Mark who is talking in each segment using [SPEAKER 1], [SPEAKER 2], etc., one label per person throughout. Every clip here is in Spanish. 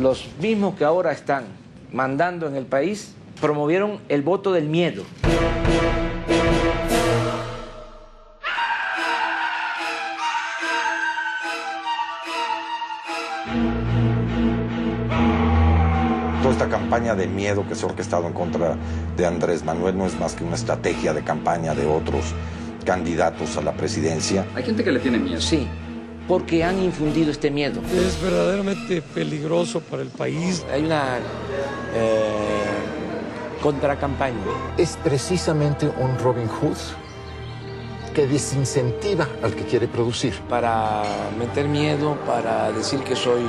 [SPEAKER 1] Los mismos que ahora están mandando en el país promovieron el voto del miedo.
[SPEAKER 2] Toda esta campaña de miedo que se ha orquestado en contra de Andrés Manuel no es más que una estrategia de campaña de otros candidatos a la presidencia.
[SPEAKER 3] Hay gente que le tiene miedo.
[SPEAKER 1] Sí, porque han infundido este miedo.
[SPEAKER 4] Es verdaderamente peligroso para el país.
[SPEAKER 1] Hay una contracampaña.
[SPEAKER 5] Es precisamente un Robin Hood que desincentiva al que quiere producir.
[SPEAKER 1] Para meter miedo, para decir que soy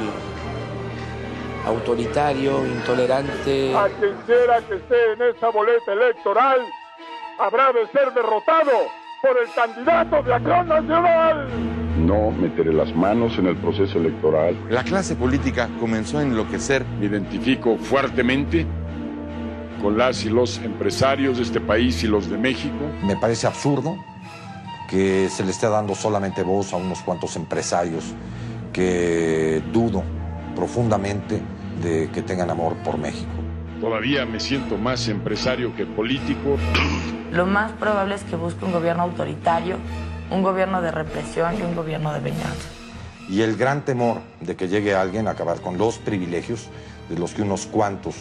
[SPEAKER 1] autoritario, intolerante.
[SPEAKER 6] A quien quiera que esté en esta boleta electoral habrá de ser derrotado por el candidato de Acción Nacional.
[SPEAKER 7] No meteré las manos en el proceso electoral.
[SPEAKER 8] La clase política comenzó a enloquecer.
[SPEAKER 7] Me identifico fuertemente con las y los empresarios de este país y los de México.
[SPEAKER 2] Me parece absurdo que se le esté dando solamente voz a unos cuantos empresarios que dudo profundamente de que tengan amor por México.
[SPEAKER 7] Todavía me siento más empresario que político.
[SPEAKER 9] Lo más probable es que busque un gobierno autoritario, un gobierno de represión y un gobierno de venganza.
[SPEAKER 2] Y el gran temor de que llegue alguien a acabar con los privilegios de los que unos cuantos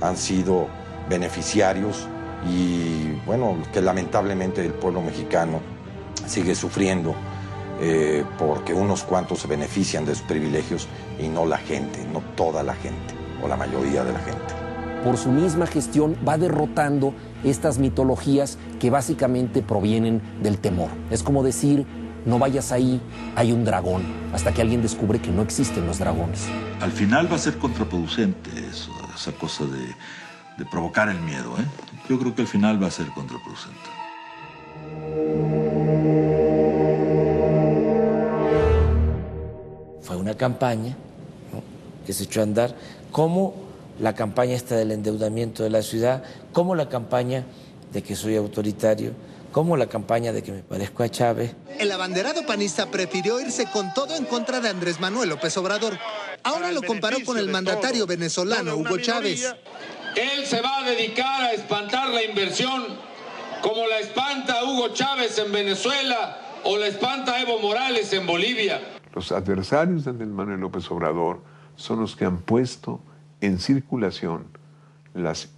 [SPEAKER 2] han sido beneficiarios y, bueno, que lamentablemente el pueblo mexicano sigue sufriendo porque unos cuantos se benefician de sus privilegios y no la gente, no toda la gente o la mayoría de la gente.
[SPEAKER 10] Por su misma gestión va derrotando estas mitologías que básicamente provienen del temor. Es como decir, no vayas ahí, hay un dragón, hasta que alguien descubre que no existen los dragones.
[SPEAKER 11] Al final va a ser contraproducente eso, esa cosa de provocar el miedo, ¿eh? Yo creo que al final va a ser contraproducente.
[SPEAKER 1] Fue una campaña, ¿no?, que se echó a andar, como la campaña esta del endeudamiento de la ciudad, como la campaña de que soy autoritario, como la campaña de que me parezco a Chávez.
[SPEAKER 12] El abanderado panista prefirió irse con todo en contra de Andrés Manuel López Obrador. Ahora lo comparó con el mandatario venezolano Hugo Chávez.
[SPEAKER 13] Él se va a dedicar a espantar la inversión como la espanta Hugo Chávez en Venezuela o la espanta Evo Morales en Bolivia.
[SPEAKER 14] Los adversarios de Andrés Manuel López Obrador son los que han puesto en circulación las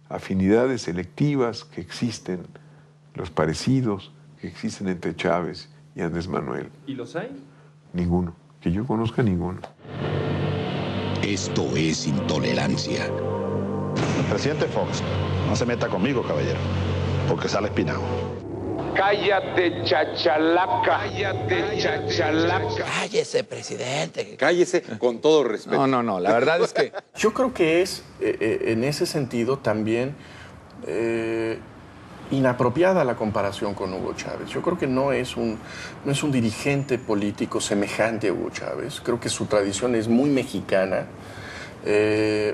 [SPEAKER 14] afinidades selectivas que existen, los parecidos que existen entre Chávez y Andrés Manuel.
[SPEAKER 3] ¿Y los hay?
[SPEAKER 14] Ninguno. Que yo conozca, ninguno.
[SPEAKER 15] Esto es intolerancia.
[SPEAKER 16] El presidente Fox, no se meta conmigo, caballero, porque sale espinado.
[SPEAKER 6] Cállate, chachalaca. Cállate, chachalaca.
[SPEAKER 1] Cállese, presidente.
[SPEAKER 8] Cállese con todo respeto.
[SPEAKER 3] No, la verdad es que...
[SPEAKER 17] Yo creo que es, en ese sentido, también inapropiada la comparación con Hugo Chávez. Yo creo que no es un dirigente político semejante a Hugo Chávez. Creo que su tradición es muy mexicana.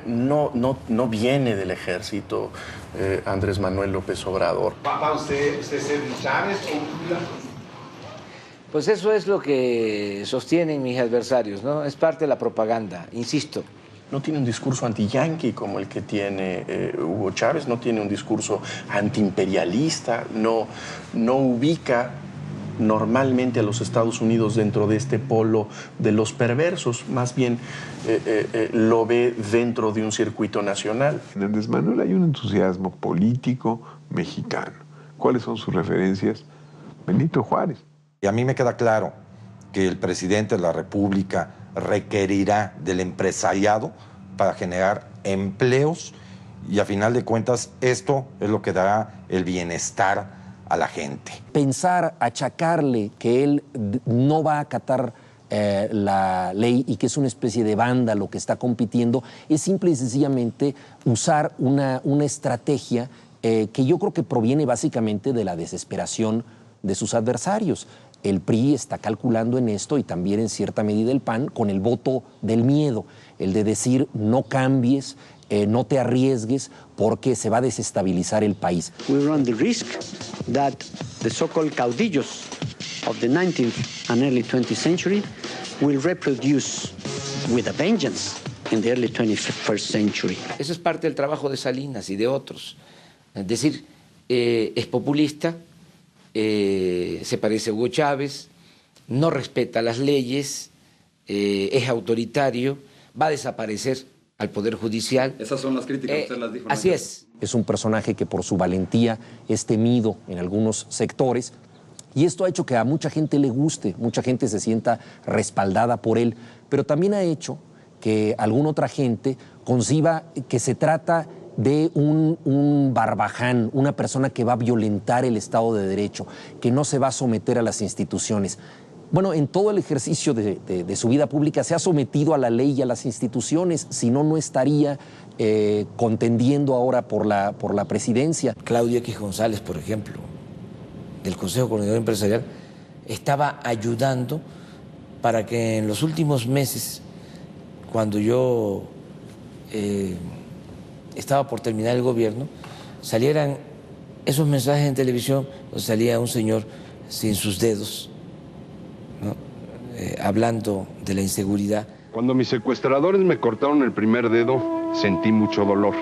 [SPEAKER 17] No viene del ejército Andrés Manuel López Obrador.
[SPEAKER 18] ¿Papá, usted es de Chávez o Lula?
[SPEAKER 1] Pues eso es lo que sostienen mis adversarios, ¿no? Es parte de la propaganda, insisto.
[SPEAKER 17] No tiene un discurso anti-yanqui como el que tiene Hugo Chávez, no tiene un discurso antiimperialista, no ubica normalmente a los Estados Unidos dentro de este polo de los perversos, más bien lo ve dentro de un circuito nacional.
[SPEAKER 14] En Andrés Manuel hay un entusiasmo político mexicano. ¿Cuáles son sus referencias? Benito Juárez.
[SPEAKER 2] Y a mí me queda claro que el presidente de la República requerirá del empresariado para generar empleos y a final de cuentas esto es lo que dará el bienestar a la gente.
[SPEAKER 10] Pensar, achacarle que él no va a acatar la ley y que es una especie de vándalo que está compitiendo es simple y sencillamente usar una estrategia que yo creo que proviene básicamente de la desesperación de sus adversarios. El PRI está calculando en esto y también en cierta medida el PAN con el voto del miedo, el de decir no cambies, no te arriesgues porque se va a desestabilizar el país.
[SPEAKER 19] We run the risk that the so-called caudillos of the 19th and early 20th century will reproduce with a vengeance in the early 21st century.
[SPEAKER 1] Eso es parte del trabajo de Salinas y de otros. Es decir, es populista, se parece a Hugo Chávez, no respeta las leyes, es autoritario, va a desaparecer al Poder Judicial.
[SPEAKER 3] Esas son las críticas, usted las dijo.
[SPEAKER 1] Así es.
[SPEAKER 10] Es un personaje que por su valentía es temido en algunos sectores y esto ha hecho que a mucha gente le guste, mucha gente se sienta respaldada por él, pero también ha hecho que alguna otra gente conciba que se trata de un barbaján, una persona que va a violentar el Estado de Derecho, que no se va a someter a las instituciones. Bueno, en todo el ejercicio de su vida pública se ha sometido a la ley y a las instituciones, si no, no estaría contendiendo ahora por la presidencia.
[SPEAKER 1] Claudio X González, por ejemplo, del Consejo Coordinador Empresarial, estaba ayudando para que en los últimos meses, cuando yo estaba por terminar el gobierno, salieran esos mensajes en televisión donde salía un señor sin sus dedos, ¿no? Hablando de la inseguridad.
[SPEAKER 7] Cuando mis secuestradores me cortaron el primer dedo, sentí mucho dolor.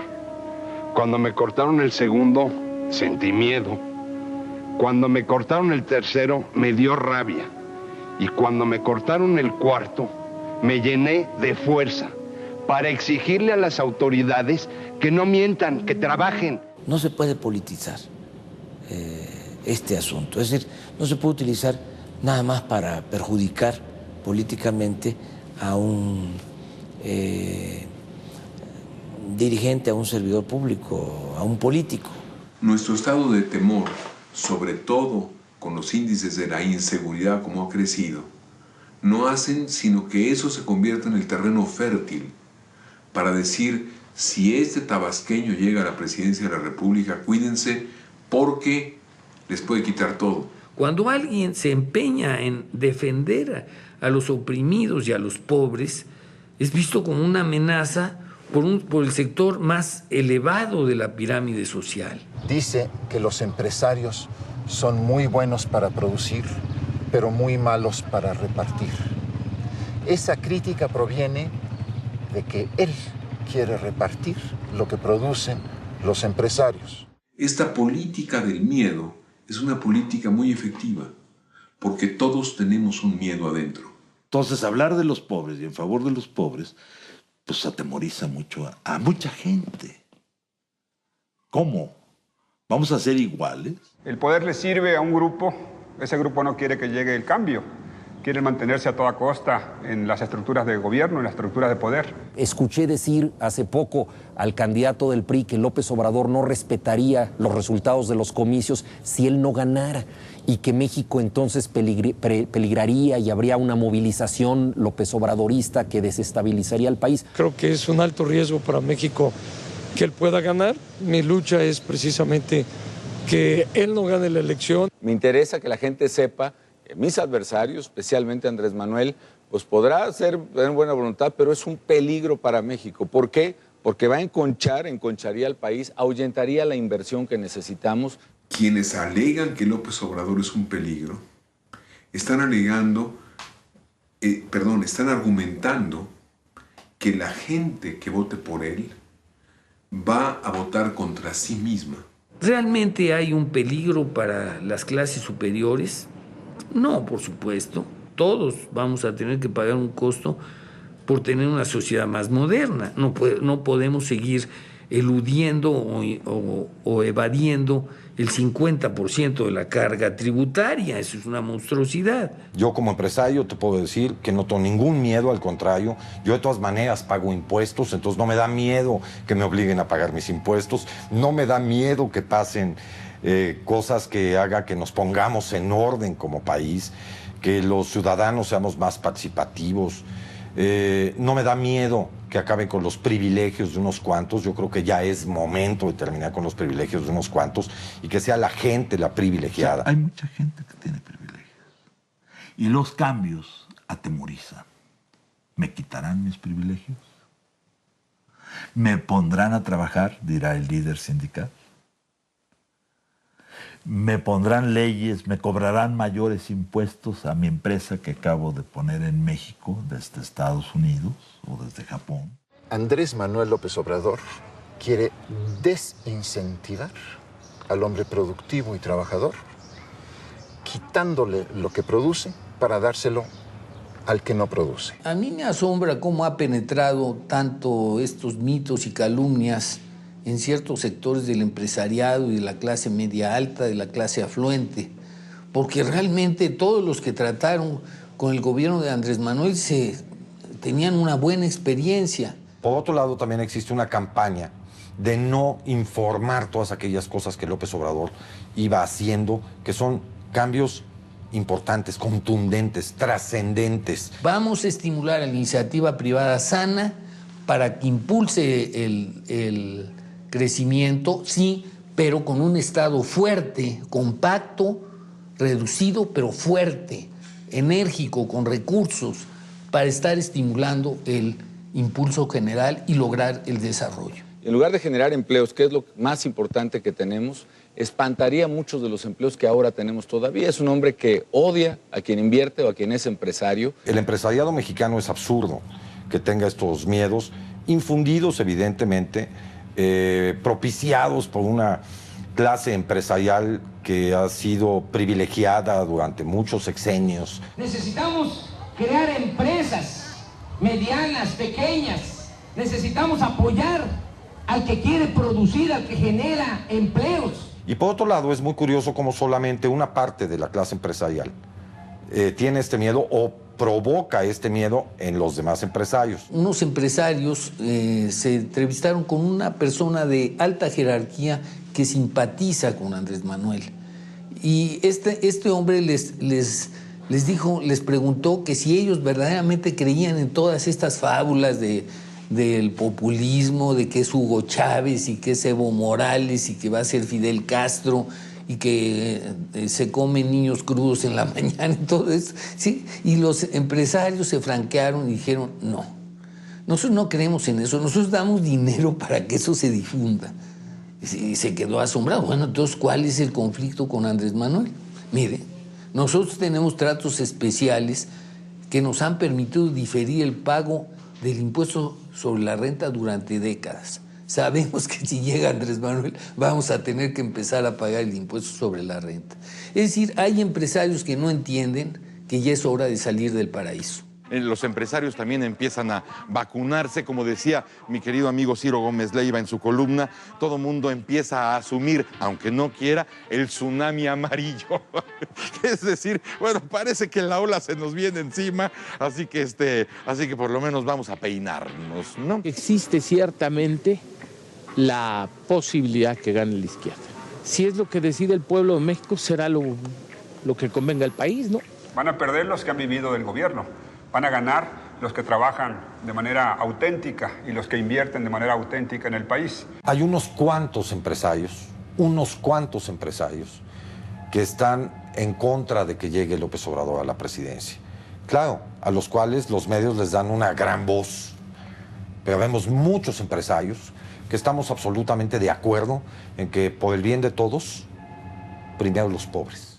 [SPEAKER 7] Cuando me cortaron el segundo, sentí miedo. Cuando me cortaron el tercero, me dio rabia. Y cuando me cortaron el cuarto, me llené de fuerza para exigirle a las autoridades que no mientan, que trabajen.
[SPEAKER 1] No se puede politizar este asunto. Es decir, no se puede utilizar nada más para perjudicar políticamente a un dirigente, a un servidor público, a un político.
[SPEAKER 20] Nuestro estado de temor, sobre todo con los índices de la inseguridad como ha crecido, no hacen sino que eso se convierta en el terreno fértil para decir, si este tabasqueño llega a la presidencia de la República, cuídense porque les puede quitar todo.
[SPEAKER 4] Cuando alguien se empeña en defender a los oprimidos y a los pobres, es visto como una amenaza por el sector más elevado de la pirámide social.
[SPEAKER 5] Dice que los empresarios son muy buenos para producir, pero muy malos para repartir. Esa crítica proviene de que él quiere repartir lo que producen los empresarios.
[SPEAKER 20] Esta política del miedo es una política muy efectiva, porque todos tenemos un miedo adentro.
[SPEAKER 11] Entonces, hablar de los pobres y en favor de los pobres, pues atemoriza mucho a mucha gente. ¿Cómo? ¿Vamos a ser iguales?
[SPEAKER 18] El poder le sirve a un grupo, ese grupo no quiere que llegue el cambio, quiere mantenerse a toda costa en las estructuras de gobierno, en las estructuras de poder.
[SPEAKER 10] Escuché decir hace poco al candidato del PRI que López Obrador no respetaría los resultados de los comicios si él no ganara y que México entonces peligraría y habría una movilización López Obradorista que desestabilizaría al país.
[SPEAKER 4] Creo que es un alto riesgo para México que él pueda ganar. Mi lucha es precisamente que él no gane la elección.
[SPEAKER 3] Me interesa que la gente sepa que mis adversarios, especialmente Andrés Manuel, pues podrá tener buena voluntad, pero es un peligro para México. ¿Por qué? Porque va a enconcharía al país, ahuyentaría la inversión que necesitamos.
[SPEAKER 20] Quienes alegan que López Obrador es un peligro, están argumentando que la gente que vote por él va a votar contra sí misma.
[SPEAKER 4] ¿Realmente hay un peligro para las clases superiores? No, por supuesto. Todos vamos a tener que pagar un costo por tener una sociedad más moderna. No podemos seguir eludiendo o evadiendo el 50% de la carga tributaria. Eso es una monstruosidad.
[SPEAKER 2] Yo como empresario te puedo decir que no tengo ningún miedo, al contrario. Yo de todas maneras pago impuestos, entonces no me da miedo que me obliguen a pagar mis impuestos. No me da miedo que pasen cosas que haga que nos pongamos en orden como país, que los ciudadanos seamos más participativos. No me da miedo que acaben con los privilegios de unos cuantos. Yo creo que ya es momento de terminar con los privilegios de unos cuantos y que sea la gente la privilegiada.
[SPEAKER 11] O sea, hay mucha gente que tiene privilegios y los cambios atemorizan. ¿Me quitarán mis privilegios? ¿Me pondrán a trabajar?, dirá el líder sindical. ¿Me pondrán leyes, me cobrarán mayores impuestos a mi empresa que acabo de poner en México desde Estados Unidos o desde Japón?
[SPEAKER 5] Andrés Manuel López Obrador quiere desincentivar al hombre productivo y trabajador, quitándole lo que produce para dárselo al que no produce.
[SPEAKER 4] A mí me asombra cómo ha penetrado tanto estos mitos y calumnias en ciertos sectores del empresariado y de la clase media alta, de la clase afluente, porque realmente todos los que trataron con el gobierno de Andrés Manuel tenían una buena experiencia.
[SPEAKER 2] Por otro lado, también existe una campaña de no informar todas aquellas cosas que López Obrador iba haciendo, que son cambios importantes, contundentes, trascendentes.
[SPEAKER 4] Vamos a estimular a la iniciativa privada sana para que impulse el crecimiento, sí, pero con un Estado fuerte, compacto, reducido, pero fuerte, enérgico, con recursos, para estar estimulando el impulso general y lograr el desarrollo.
[SPEAKER 3] En lugar de generar empleos, que es lo más importante que tenemos, espantaría muchos de los empleos que ahora tenemos todavía. Es un hombre que odia a quien invierte o a quien es empresario.
[SPEAKER 2] El empresariado mexicano es absurdo que tenga estos miedos, infundidos evidentemente, propiciados por una clase empresarial que ha sido privilegiada durante muchos sexenios.
[SPEAKER 21] Necesitamos crear empresas medianas, pequeñas. Necesitamos apoyar al que quiere producir, al que genera empleos.
[SPEAKER 2] Y por otro lado, es muy curioso cómo solamente una parte de la clase empresarial tiene este miedo o provoca este miedo en los demás empresarios.
[SPEAKER 4] Unos empresarios se entrevistaron con una persona de alta jerarquía que simpatiza con Andrés Manuel. Y este hombre les preguntó que si ellos verdaderamente creían en todas estas fábulas del populismo, de que es Hugo Chávez y que es Evo Morales y que va a ser Fidel Castro y que se comen niños crudos en la mañana y todo eso, ¿sí? Y los empresarios se franquearon y dijeron, no, nosotros no creemos en eso, nosotros damos dinero para que eso se difunda. Y se quedó asombrado. Bueno, entonces, ¿cuál es el conflicto con Andrés Manuel? Mire, nosotros tenemos tratos especiales que nos han permitido diferir el pago del impuesto sobre la renta durante décadas. Sabemos que si llega Andrés Manuel vamos a tener que empezar a pagar el impuesto sobre la renta. Es decir, hay empresarios que no entienden que ya es hora de salir del paraíso.
[SPEAKER 8] Los empresarios también empiezan a vacunarse, como decía mi querido amigo Ciro Gómez Leiva en su columna, todo mundo empieza a asumir, aunque no quiera, el tsunami amarillo. Es decir, bueno, parece que la ola se nos viene encima, así que por lo menos vamos a peinarnos, ¿no?
[SPEAKER 22] Existe ciertamente la posibilidad que gane la izquierda. Si es lo que decide el pueblo de México, será lo que convenga al país, ¿no?
[SPEAKER 18] Van a perder los que han vivido del gobierno. Van a ganar los que trabajan de manera auténtica y los que invierten de manera auténtica en el país.
[SPEAKER 2] Hay unos cuantos empresarios que están en contra de que llegue López Obrador a la presidencia. Claro, a los cuales los medios les dan una gran voz, pero vemos muchos empresarios que estamos absolutamente de acuerdo en que por el bien de todos, primero los pobres.